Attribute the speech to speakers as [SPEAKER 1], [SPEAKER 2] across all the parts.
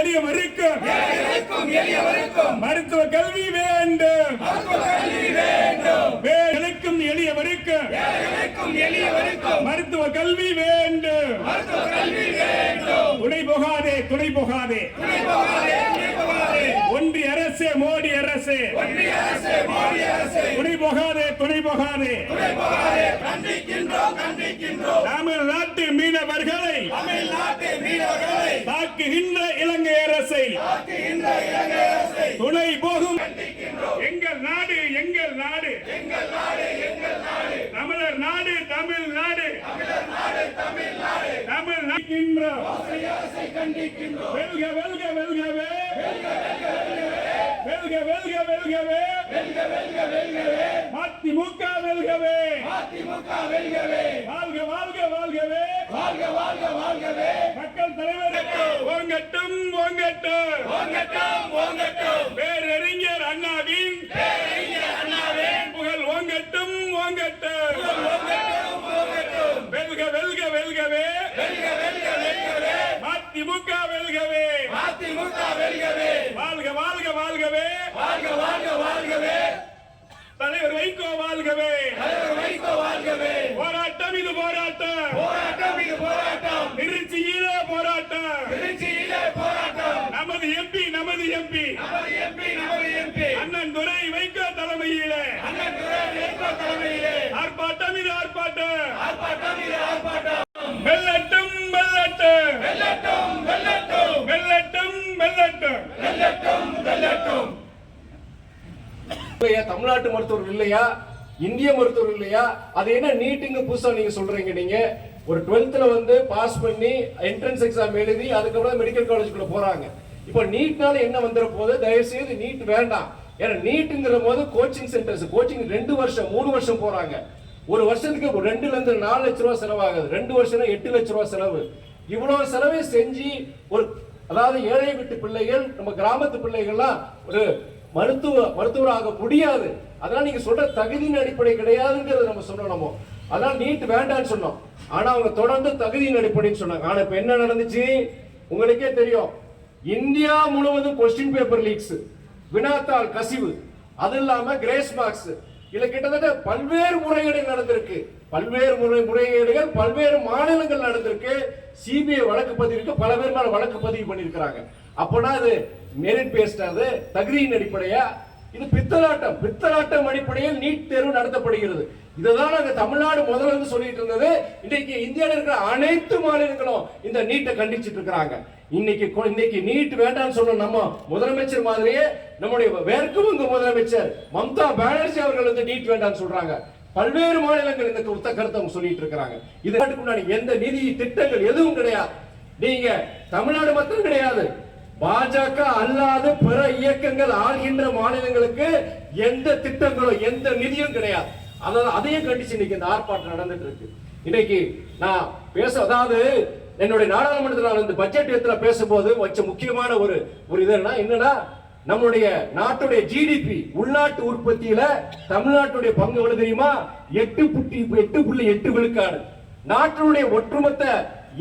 [SPEAKER 1] எளியவருக்கும் மருத்துவ கல்வி வேண்டும். ஏழைகளுக்கும் எளியவருக்கும் மருத்துவ கல்வி வேண்டும். துணை போகாதே ஒன்றிய அரசு மோடி அரசு துணை போகாதே தமிழ்நாட்டு மீனவர்களை தாக்குகின்ற இலங்கை அரசை துணை போகும். எங்கள் நாடு தமிழர் நாடு தமிழ்நாடு வெல்கவே மதிமுக வெல்கவே வாழ்கவே மக்கள் தலைவர் ஓங்கட்டும் பேரறிஞர் அண்ணாவின் புகழ் ஓங்கட்டும் வெல்கவே மதிமுக வெல்கவே வாழ்கவே தலைவர் வைகோ வாழ்கவே போராட்டம் இது போராட்டம் திருச்சியிலே போராட்டம் நமது எம்பி அண்ணன் துரை வைகோ தலைமையிலே ஆர்ப்பாட்டம் இது ஆர்ப்பாட்டம் வெல்லட்டும்
[SPEAKER 2] தமிழ்நாட்டு மருத்துவர் இல்லையா, இந்திய மருத்துவர் இல்லையா? அது என்ன நீட்டுங்க புதுசா நீங்க சொல்றீங்க? நீங்க ஒரு 12th வந்து பாஸ் பண்ணி என்ட்ரன்ஸ் எக்ஸாம் எழுதி அதுக்கப்புறம் மெடிக்கல் காலேஜுக்குள்ள போறாங்க. இப்போ நீட்னால என்ன வந்துற போது தயவு செய்து நீட் வேண்டாம். ஏன்னா நீட்டுங்கிற போது கோச்சிங் சென்டர்ஸ் 2 வருஷம் 3 வருஷம் போறாங்க. ஒரு வருஷத்துக்கு 2 ல இருந்து 4 லட்சம் ரூபாய் செலவாகுது. 2 வருஷம்னா 8 லட்சம் ரூபாய் செலவு. இவ்வளவு செலவை செஞ்சு ஒரு அதாவது ஏழை வீட்டு பிள்ளைகள் நம்ம கிராமத்து பிள்ளைகள்லாம் ஒரு மருத்துவராக முடியாது. அதனால நீங்க சொல்ற தகுதியின் அடிப்படை கிடையாதுங்கிறது நம்ம சொன்னோம். அதனால நீட் வேண்டாம்னு சொன்னோம். ஆனா அவங்க தொடர்ந்து தகுதியின் அடிப்படைன்னு சொன்னாங்க. ஆனா இப்ப என்ன நடந்துச்சு உங்களுக்கே தெரியும். இந்தியா முழுவதும் கொஸ்டின் பேப்பர் லீக்ஸ், வினாத்தாள் கசிவு, அது இல்லாம கிரேஸ் மார்க்ஸ், இதுல கிட்டத்தட்ட பல்வேறு முறைகேடுகள் நடந்திருக்கு. பல்வேறு மாநிலங்கள் நடந்திருக்கு. சிபிஐ வழக்கு பதிவு பல பேர் மேல வழக்கு பதிவு பண்ணிருக்காங்க. அப்பனா அது மெரிட் பேஸ்ட், அது தகுதியின் அடிப்படையா? இது பித்தலாட்டம் அடிப்படையில் நீட் தேர்வு நடத்தப்படுகிறது. இதுதான் நாங்க தமிழ்நாடு முதல்ல இருந்து சொல்லிட்டு இருந்தது. இன்னைக்கு இந்தியாவில் இருக்கிற அனைத்து மாநிலங்களும் இந்த நீட்டை கண்டிச்சிட்டு இருக்காங்க. இன்னைக்கு நீட் வேண்டாம்னு சொன்ன நம்ம முதலமைச்சர் மாதிரியே நம்முடைய மேற்கு வங்க முதலமைச்சர் மம்தா பானர்ஜி அவர்கள் வந்து நீட் வேண்டாம்னு சொல்றாங்க. பல்வேறு மாநிலங்கள் இந்த கருத்தை சொல்லிட்டு இருக்காங்க. இதுக்கு முன்னாடி எந்த நிதி திட்டங்கள் எதுவும் கிடையாது. நீங்க தமிழ்நாடு மட்டும் கிடையாது, பாஜக அல்லாத பிற இயக்கங்கள் ஆள்கின்ற மாநிலங்களுக்கு எந்த திட்டங்களோ எந்த நிதியும் கிடையாது. அதையும் கண்டிச்சு இன்னைக்கு இந்த ஆர்ப்பாட்டம் நடந்துட்டு இருக்கு. இன்னைக்கு நான் அதாவது என்னுடைய நாடாளுமன்றத்தில் இந்த பட்ஜெட் இடத்துல பேசும்போது வச்ச முக்கியமான ஒரு என்னன்னா நம்முடைய நாட்டுடைய ஜிடிபி உள்நாட்டு உற்பத்தியில தமிழ்நாட்டுடைய பங்கு எவ்வளவு தெரியுமா? 8.8 விழுக்காடு. நாட்டினுடைய ஒட்டுமொத்த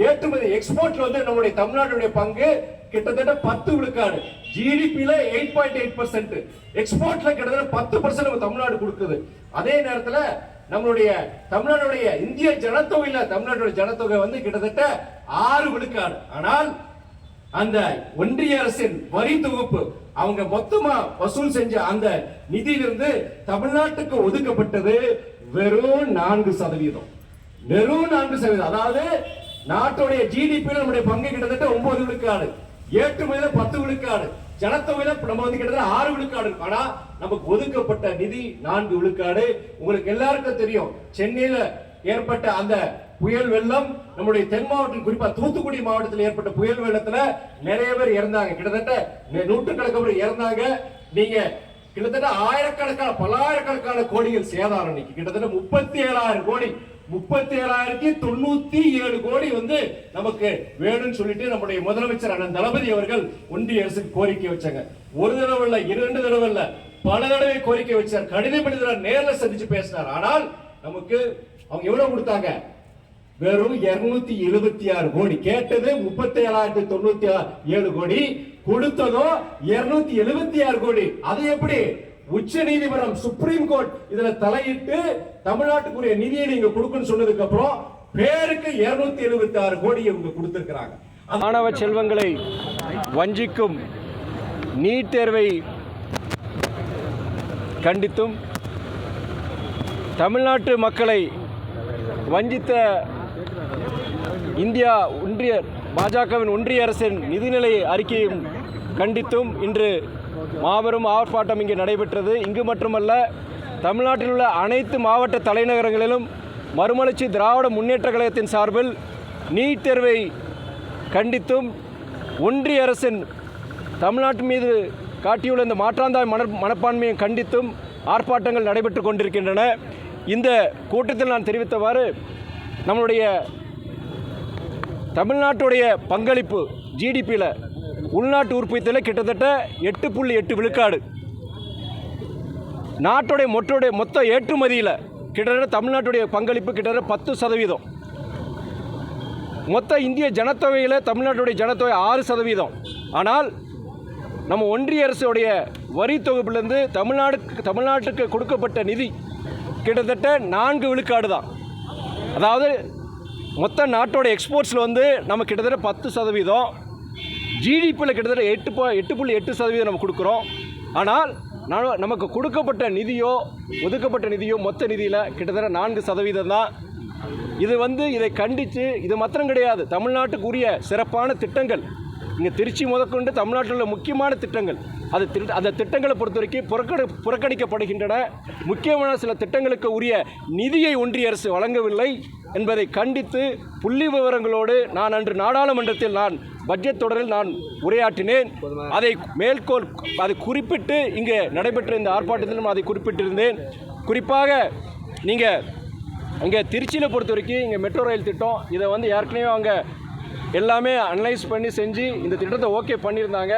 [SPEAKER 2] ஏற்றுமதி எக்ஸ்போர்ட்ல வந்து நம்முடைய தமிழ்நாட்டுடைய பங்கு கிட்டத்தட்ட 10 விழுக்காடு. ஜிடிபில 8.8%, எக்ஸ்போர்ட்ல கிட்டத்தட்ட 10% நம்ம தமிழ்நாடு கொடுக்குது. அதே நேரத்தில் நம்மளுடைய தமிழ்நாடுடைய இந்திய ஜனத்தொகையில தமிழ்நாட்டுடைய ஜனத்தொகை வந்து கிட்டத்தட்ட 6 விழுக்காடு. ஆனால் அந்த ஒன்றிய அரசின் வரி தொகுப்பு அவங்க மொத்தமா வசூல் செஞ்ச அந்த நிதியிலிருந்து தமிழ்நாட்டுக்கு ஒதுக்கப்பட்டது வெறும் 4%. அதாவது நாட்டுடைய ஜிடிபி நம்முடைய பங்கு கிட்டத்தட்ட 9 விழுக்காடு, ஏற்றுமதியில 10 விழுக்காடு, ஜனத்தொகையில நம்ம வந்து கிட்டத்தட்ட 6 விழுக்காடு. ஆனா நமக்கு ஒதுக்கப்பட்ட நிதி 4 விழுக்காடு. உங்களுக்கு எல்லாருக்கும் தெரியும், சென்னையில ஏற்பட்ட அந்த புயல் வெள்ளம், நம்முடைய தென் மாவட்டம் குறிப்பா தூத்துக்குடி மாவட்டத்தில் ஏற்பட்ட புயல் வெள்ளத்துல நிறைய பேர் இறந்தாங்க. கிட்டத்தட்ட நூற்றுக்கணக்கான இறந்தாங்க. நீங்க கிட்டத்தட்ட பல்லாயிரக்கணக்கான கோடிகள் சேதாரம். இன்னைக்கு கிட்டத்தட்ட 37,000 கோடி, 37,097 கோடி வந்து நமக்கு வேணும்னு சொல்லிட்டு நம்முடைய முதலமைச்சர் அண்ணன் தளபதி அவர்கள் ஒன்றிய அரசுக்கு கோரிக்கை வச்சாங்க. ஒரு தடவை இல்ல, 2 தடவை இல்ல, பல தடவை கோரிக்கை வச்சார். கடிதம் எழுதினார், நேரில் சந்திச்சு பேசினார். ஆனால் நமக்கு அவங்க எவ்வளவு கொடுத்தாங்க? வெறும் 276 கோடி. கேட்டது 37,097 கோடி, கொடுத்ததோ 276 கோடி. அது எப்படி? உச்ச நீதிமன்றம், சுப்ரீம் கோர்ட் இதுல தலையிட்டு தமிழ்நாட்டுக்குரிய நிதியை நீங்க கொடுக்கணும்னு சொன்னதுக்கு அப்புறம் பேருக்கு 276 கோடி இவங்க கொடுத்திருக்கிறாங்க.
[SPEAKER 3] மாணவ செல்வங்களை வஞ்சிக்கும் நீட் தேர்வை கண்டித்தும் தமிழ்நாட்டு மக்களை வஞ்சித்த இந்தியா ஒன்றிய பாஜகவின் ஒன்றிய அரசின் நிதிநிலை அறிக்கையும் கண்டித்தும் இன்று மாபெரும் ஆர்ப்பாட்டம் இங்கே நடைபெற்றது. இங்கு மட்டுமல்ல, தமிழ்நாட்டில் உள்ள அனைத்து மாவட்ட தலைநகரங்களிலும் மறுமலர்ச்சி திராவிட முன்னேற்ற கழகத்தின் சார்பில் நீட் தேர்வை கண்டித்தும் ஒன்றிய அரசின் தமிழ்நாட்டு மீது காட்டியுள்ள இந்த மாற்றாந்தாய் மனப்பான்மையை கண்டித்தும் ஆர்ப்பாட்டங்கள் நடைபெற்று கொண்டிருக்கின்றன. இந்த கூட்டத்தில் நான் தெரிவித்தவாறு நம்மளுடைய தமிழ்நாட்டுடைய பங்களிப்பு ஜிடிபியில் உள்நாட்டு உற்பத்தியில் கிட்டத்தட்ட 8.8 விழுக்காடு. நாட்டுடைய மொத்த ஏற்றுமதியில் கிட்டத்தட்ட தமிழ்நாட்டுடைய பங்களிப்பு கிட்டத்தட்ட 10%. மொத்த இந்திய ஜனத்தொகையில் தமிழ்நாட்டுடைய ஜனத்தொகை 6%. ஆனால் நம்ம ஒன்றிய அரசுடைய வரி தொகுப்பிலிருந்து தமிழ்நாட்டுக்கு கொடுக்கப்பட்ட நிதி கிட்டத்தட்ட 4 விழுக்காடு தான். அதாவது மொத்த நாட்டோட எக்ஸ்போர்ட்ஸில் வந்து நம்ம கிட்டத்தட்ட 10%, ஜிடிபியில் கிட்டத்தட்ட 8.8% நம்ம கொடுக்குறோம். ஆனால் நமக்கு கொடுக்கப்பட்ட நிதியோ ஒதுக்கப்பட்ட நிதியோ மொத்த நிதியில் கிட்டத்தட்ட 4% தான். இது வந்து இதை கண்டித்து, இது மாத்திரம் கிடையாது, தமிழ்நாட்டுக்கு உரிய சிறப்பான திட்டங்கள் இங்கே திருச்சி முதற்கொண்டு தமிழ்நாட்டில் உள்ள முக்கியமான திட்டங்கள், அந்த திட்டங்களை பொறுத்த வரைக்கும் புறக்கணிக்கப்படுகின்றன. முக்கியமான சில திட்டங்களுக்கு உரிய நிதியை ஒன்றிய அரசு வழங்கவில்லை என்பதை கண்டித்து புள்ளி விவரங்களோடு நான் அன்று நாடாளுமன்றத்தில் பட்ஜெட் தொடரில் நான் உரையாற்றினேன். அதை குறிப்பிட்டு இங்கே நடைபெற்ற இந்த ஆர்ப்பாட்டத்திலும் அதை குறிப்பிட்டிருந்தேன். குறிப்பாக நீங்கள் இங்கே திருச்சியில் பொறுத்த வரைக்கும் இங்கே மெட்ரோ ரயில் திட்டம், இதை வந்து ஏற்கனவே அவங்க எல்லாமே அனலைஸ் பண்ணி செஞ்சு இந்த திட்டத்தை ஓகே பண்ணியிருந்தாங்க.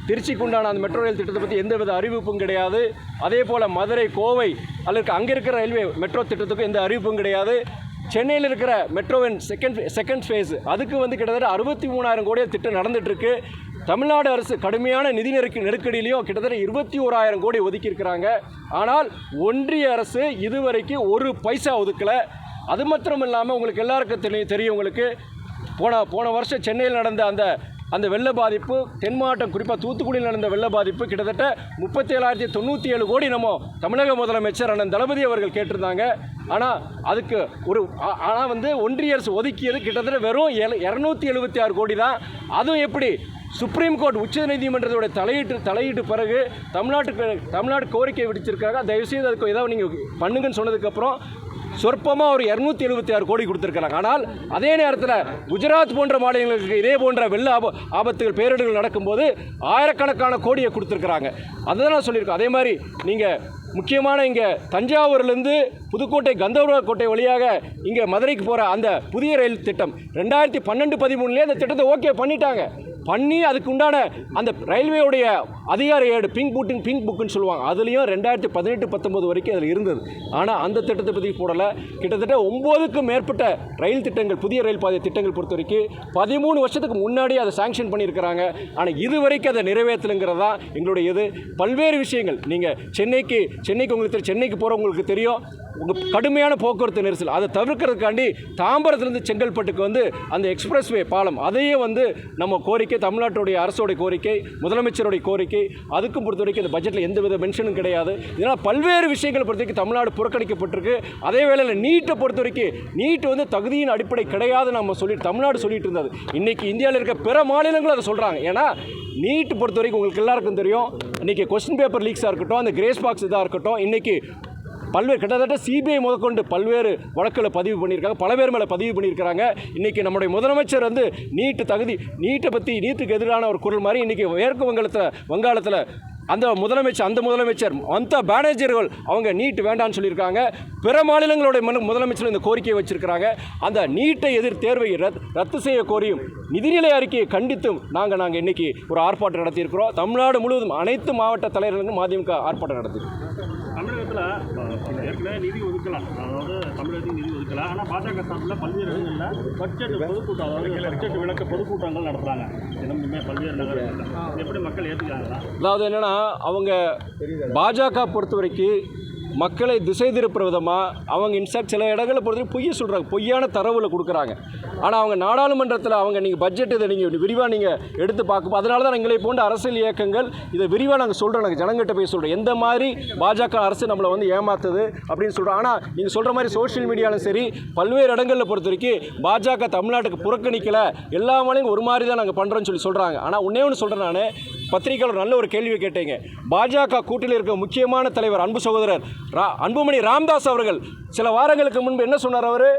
[SPEAKER 3] திருச்சிக்கு உண்டான அந்த மெட்ரோ ரயில் திட்டத்தை பற்றி எந்தவித அறிவிப்பும் கிடையாது. அதே போல் மதுரை, கோவை அல்லது அங்கே இருக்கிற ரயில்வே மெட்ரோ திட்டத்துக்கும் எந்த அறிவிப்பும் கிடையாது. சென்னையில் இருக்கிற மெட்ரோவின் செகண்ட் ஃபேஸ் அதுக்கு வந்து கிட்டத்தட்ட 63,000 கோடி திட்டம் நடந்துகிட்ருக்கு. தமிழ்நாடு அரசு கடுமையான நிதி நெருக்கடியிலையும் கிட்டத்தட்ட 21,000 கோடி ஒதுக்கியிருக்கிறாங்க. ஆனால் ஒன்றிய அரசு இதுவரைக்கும் ஒரு பைசா ஒதுக்கலை. அது மாத்திரம் இல்லாமல் உங்களுக்கு எல்லாருக்கும் தெரியும், உங்களுக்கு போன வருஷம் சென்னையில் நடந்த அந்த வெள்ள பாதிப்பு, தென் மாவட்டம் குறிப்பாக தூத்துக்குடியில் நடந்த வெள்ள பாதிப்பு கிட்டத்தட்ட 37,097 கோடி நம்ம தமிழக முதலமைச்சர் அண்ணன் தளபதி அவர்கள் கேட்டிருந்தாங்க. ஆனால் வந்து ஒன்றிய அரசு ஒதுக்கியது கிட்டத்தட்ட வெறும் 276 கோடி தான். அதுவும் எப்படி? சுப்ரீம் கோர்ட் உச்ச நீதிமன்றத்தோட தலையிட்டு பிறகு தமிழ்நாடு கோரிக்கை விடுச்சிருக்காங்க, தயவுசெய்து அதுக்கு ஏதாவது நீங்கள் பண்ணுங்கன்னு சொன்னதுக்கப்புறம் சொற்பமாக ஒரு 276 கோடி கொடுத்துருக்காங்க. ஆனால் அதே நேரத்தில் குஜராத் போன்ற மாநிலங்களுக்கு இதே போன்ற வெள்ள ஆபத்துகள், பேரிடர்கள் நடக்கும்போது ஆயிரக்கணக்கான கோடியை கொடுத்துருக்குறாங்க. அதுதான் நான் சொல்லியிருக்கோம். அதே மாதிரி நீங்கள் முக்கியமான இங்கே தஞ்சாவூர்லேருந்து புதுக்கோட்டை கந்தர்வ கோட்டை வழியாக இங்கே மதுரைக்கு போகிற அந்த புதிய ரயில் திட்டம் 2012-13 அந்த திட்டத்தை ஓகே பண்ணி அதுக்கு உண்டான அந்த ரயில்வேவுடைய அதிகார ஏடு பிங்க் புக்குன்னு சொல்லுவாங்க, அதுலேயும் 2018-19 வரைக்கும் அதில் இருந்தது. ஆனால் அந்த திட்டத்தை பற்றி போடலை. கிட்டத்தட்ட 9க்கும் மேற்பட்ட ரயில் திட்டங்கள், புதிய ரயில் பாதை திட்டங்கள் பொறுத்த வரைக்கும் 13 வருஷத்துக்கு முன்னாடி அதை சாங்ஷன் பண்ணியிருக்கிறாங்க. ஆனால் இது வரைக்கும் அதை நிறைவேற்றலுங்கிறது தான் எங்களுடைய இது. பல்வேறு விஷயங்கள் நீங்கள் சென்னைக்கு உங்களுக்கு சென்னைக்கு போகிறவங்களுக்கு தெரியும், கடுமையான போக்குவரத்து நெரிசல், அதை தவிர்க்கிறதுக்காண்டி தாம்பரத்துலேருந்து செங்கல்பட்டுக்கு வந்து அந்த எக்ஸ்பிரஸ்வே பாலம், அதையே வந்து நம்ம கோரிக்கை, தமிழ்நாட்டுடைய அரசோடைய கோரிக்கை, முதலமைச்சருடைய கோரிக்கை, அதுக்கும் பொறுத்த வரைக்கும் இந்த பட்ஜெட்டில் எந்த வித மென்ஷனும் கிடையாது. இதனால் பல்வேறு விஷயங்களை பொறுத்த வரைக்கும் தமிழ்நாடு புறக்கணிக்கப்பட்டிருக்கு. அதே வேளையில் நீட்டை பொறுத்த வரைக்கும் நீட் வந்து தகுதியின் அடிப்படை கிடையாது தமிழ்நாடு சொல்லிட்டு இருந்தது. இன்றைக்கி இந்தியாவில் இருக்க பிற மாநிலங்களும் அதை சொல்கிறாங்க. ஏன்னா நீட் பொறுத்த வரைக்கும் உங்களுக்கு எல்லாருக்கும் தெரியும், இன்றைக்கி கொஸ்டின் பேப்பர் லீக்ஸாக இருக்கட்டும், அந்த கிரேஸ் பாக்ஸ் இதாக இருக்கட்டும், இன்றைக்கி பல்வேறு கிட்டத்தட்ட சிபிஐ முதற்கொண்டு பல்வேறு வழக்குகளை பதிவு பண்ணியிருக்காங்க, பல பேர் மேலே பதிவு பண்ணியிருக்கிறாங்க. இன்றைக்கி நம்முடைய முதலமைச்சர் வந்து நீட்டை பற்றி நீட்டுக்கு எதிரான ஒரு குரல் மாதிரி இன்றைக்கி மேற்கு வங்காளத்தில் அந்த முதலமைச்சர் மம்தா பானர்ஜிகள் அவங்க நீட் வேண்டான்னு சொல்லியிருக்காங்க. பிற மாநிலங்களுடைய முதலமைச்சர் இந்த கோரிக்கையை வச்சிருக்கிறாங்க. அந்த நீட்டை தேர்வை ரத்து செய்ய கோரியும் நிதிநிலை அறிக்கையை கண்டித்தும் நாங்கள் இன்னைக்கு ஒரு ஆர்ப்பாட்டம் நடத்தியிருக்கிறோம். தமிழ்நாடு முழுவதும் அனைத்து மாவட்ட தலைவர்களுக்கும் மதிமுக ஆர்ப்பாட்டம் நடத்தியிருக்கோம்.
[SPEAKER 1] தமிழகத்தில்
[SPEAKER 4] ஏற்கனவே நிதி ஒதுக்கலாம், அதாவது தமிழகத்துக்கு நிதி ஒதுக்கலாம். ஆனால் பாஜக சார்பில் பல்வேறு இடங்களில் பட்ஜெட் பொதுக்கூட்டம், அதாவது பட்ஜெட் விளக்க பொதுக்கூட்டங்கள் நடத்துகிறாங்க தினமுமே பல்வேறு நகரங்களில். எப்படி மக்கள் ஏற்றுக்கிறாங்களா?
[SPEAKER 3] அதாவது என்னென்னா, அவங்க பாஜக பொறுத்த வரைக்கும் மக்களை திசை திருப்புற விதமாக அவங்க இன்ஸ்டாக்ட் சில இடங்களில் பொறுத்தவரைக்கும் பொய்யை சொல்கிறாங்க, பொய்யான தரவுகளை கொடுக்குறாங்க. ஆனால் அவங்க நாடாளுமன்றத்தில் அவங்க நீங்கள் பட்ஜெட் இதை நீங்கள் விரிவாக நீங்கள் எடுத்து பார்க்கும். அதனால தான் எங்களை போன்ற அரசியல் இயக்கங்கள் இதை விரிவாக நாங்கள் சொல்கிறோம், நாங்கள் ஜனங்கிட்ட போய் சொல்கிறோம் எந்த மாதிரி பாஜக அரசு நம்மளை வந்து ஏமாத்துது அப்படின்னு சொல்கிறோம். ஆனால் நீங்கள் சொல்கிற மாதிரி சோஷியல் மீடியாலும் சரி பல்வேறு இடங்களில் பொறுத்த வரைக்கும் பாஜக தமிழ்நாட்டுக்கு புறக்கணிக்கலை, எல்லா மாலையும் ஒரு மாதிரி தான் நாங்கள் பண்ணுறோன்னு சொல்கிறாங்க. ஆனால் ஒன்றே ஒன்று சொல்கிறேன், நான் பத்திரிகையாளர் நல்ல ஒரு கேள்வி கேட்டீங்க. பாஜக கூட்டில் இருக்க முக்கியமான தலைவர் அன்பு சகோதரர் அன்புமணி ராமதாஸ் அவர்கள் சில வாரங்களுக்கு முன்பு என்ன சொன்னார்? அவர்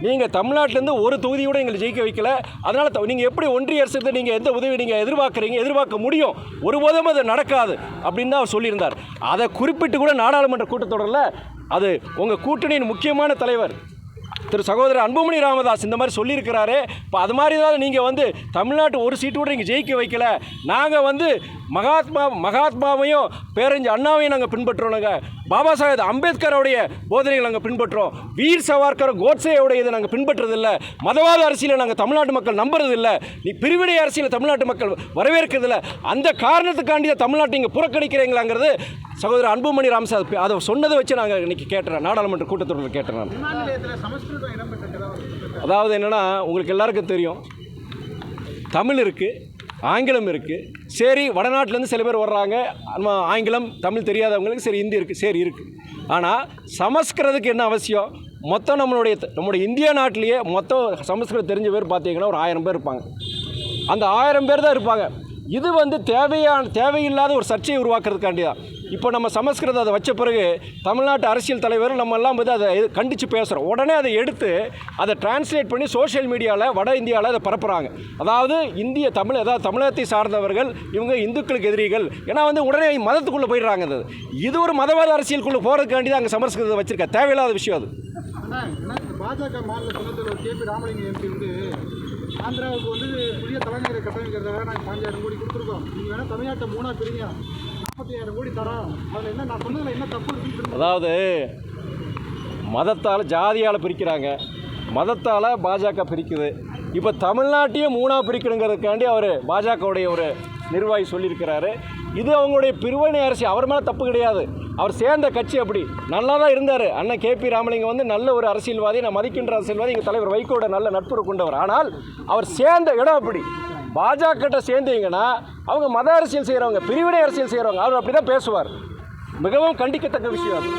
[SPEAKER 3] நீங்கள் தமிழ்நாட்டிலேருந்து ஒரு தொகுதியோட எங்களை ஜெயிக்க வைக்கல, அதனால் நீங்கள் எப்படி ஒன்றிய அரசுக்கு நீங்கள் எந்த உதவி நீங்கள் எதிர்பார்க்க முடியும், ஒருபோதும் அது நடக்காது அப்படின்னு தான் அவர் சொல்லியிருந்தார். அதை குறிப்பிட்டு கூட நாடாளுமன்ற கூட்டத்தொடரில் அது உங்கள் கூட்டணியின் முக்கியமான தலைவர் திரு சகோதரர் அன்புமணி ராமதாஸ் இந்த மாதிரி சொல்லியிருக்கிறாரு. இப்போ அது மாதிரி தான் நீங்கள் வந்து தமிழ்நாட்டு ஒரு சீட்டு கூட நீங்கள் ஜெயிக்க வைக்கல, நாங்கள் வந்து மகாத்மாவையும் பேரஞ்சு அண்ணாவையும் நாங்கள் பின்பற்றுறோம், நாங்கள் பாபா சாஹேப் அம்பேத்கரோடைய போதனைகள் நாங்கள் பின்பற்றுறோம், வீர் சவார்கர் கோட்சேயோடைய இதை நாங்கள் பின்பற்றுறதில்லை, மதவாத அரசியலை நாங்கள் தமிழ்நாட்டு மக்கள் நம்புறதில்லை, நீ பிரிவினை அரசியலை தமிழ்நாட்டு மக்கள் வரவேற்கிறதில்லை, அந்த காரணத்துக்காண்டி தான் தமிழ்நாட்டை இங்கே புறக்கணிக்கிறீங்களாங்கிறது சகோதரர் அன்புமணி ராமதாஸ் அதை சொன்னதை வச்சு நாங்கள் இன்றைக்கி கேட்டுறேன், நாடாளுமன்ற கூட்டத்தொடரில் கேட்டேன் நான். அதாவது என்னென்னா, உங்களுக்கு எல்லாருக்கும் தெரியும் தமிழ் இருக்குது, ஆங்கிலம் இருக்குது. சரி, வடநாட்டிலேருந்து சில பேர் வர்றாங்க, ஆங்கிலம் தமிழ் தெரியாதவங்களுக்கு சரி ஹிந்தி இருக்குது, சரி இருக்குது. ஆனால் சமஸ்கிருதத்துக்கு என்ன அவசியம்? மொத்தம் நம்மளுடைய இந்தியா நாட்டிலேயே மொத்தம் சமஸ்கிருதம் தெரிஞ்ச பேர் பார்த்தீங்கன்னா ஒரு 1000 பேர் இருப்பாங்க. அந்த 1000 பேர் தான் இருப்பாங்க. இது வந்து தேவையில்லாத ஒரு சர்ச்சையை உருவாக்குறதுக்காண்டி தான். இப்போ நம்ம சமஸ்கிருதம் அதை வச்ச பிறகு தமிழ்நாட்டு அரசியல் தலைவர் நம்ம எல்லாம் வந்து அதை கண்டித்து பேசுகிறோம். உடனே அதை எடுத்து அதை டிரான்ஸ்லேட் பண்ணி சோஷியல் மீடியாவில் வட இந்தியாவில் அதை பரப்புகிறாங்க. அதாவது அதாவது தமிழகத்தை சார்ந்தவர்கள் இவங்க இந்துக்களுக்கு எதிரிகள், ஏன்னா வந்து உடனே மதத்துக்குள்ளே போயிடுறாங்க. இது ஒரு மதவாத அரசியலுக்குள்ளே போகிறதுக்காண்டி தான் அங்கே சமஸ்கிருதத்தை வச்சுருக்க, தேவையில்லாத விஷயம் அது.
[SPEAKER 5] பாஜக மாநில துணைத்தலைவர் கே.பி. ராமலிங்கம் எம்பி வந்து ஆந்திராவுக்கு வந்து புதிய தலைநகரை கட்டமைக்கிறதுக்காக நாங்கள் 5000 கோடி கொடுத்துருக்கோம், நீங்கள் வேணால் தமிழ்நாட்டை 3ஆக பிரிங்க, 45,000 கோடி தரோம், அதில் என்ன நான் சொன்னதில் என்ன தப்பு இருக்குன்னு.
[SPEAKER 3] அதாவது மதத்தால் ஜாதியால் பிரிக்கிறாங்க, மதத்தால் பாஜக பிரிக்குது. இப்போ தமிழ்நாட்டையும் 3ஆக பிரிக்கணுங்கிறதுக்காண்டி அவர் பாஜகவுடைய ஒரு நிர்வாகி சொல்லியிருக்கிறாரு. இது அவங்களுடைய பிரிவினை அரசியல், அவர் மேலே தப்பு கிடையாது. அவர் சேர்ந்த கட்சி அப்படி நல்லா தான் இருந்தார். அண்ணன் கே.பி. ராமலிங்கம் வந்து நல்ல ஒரு அரசியல்வாதி, நான் மதிக்கின்ற அரசியல்வாதி, எங்கள் தலைவர் வைகோட நல்ல நட்புறவு கொண்டவர். ஆனால் அவர் சேர்ந்த இடம் அப்படி. பாஜக சேர்ந்தீங்கன்னா அவங்க மத அரசியல் செய்கிறவங்க, பிரிவினை அரசியல் செய்கிறவங்க, அவர் அப்படி தான் பேசுவார். மிகவும் கண்டிக்கத்தக்க விஷயம் அது.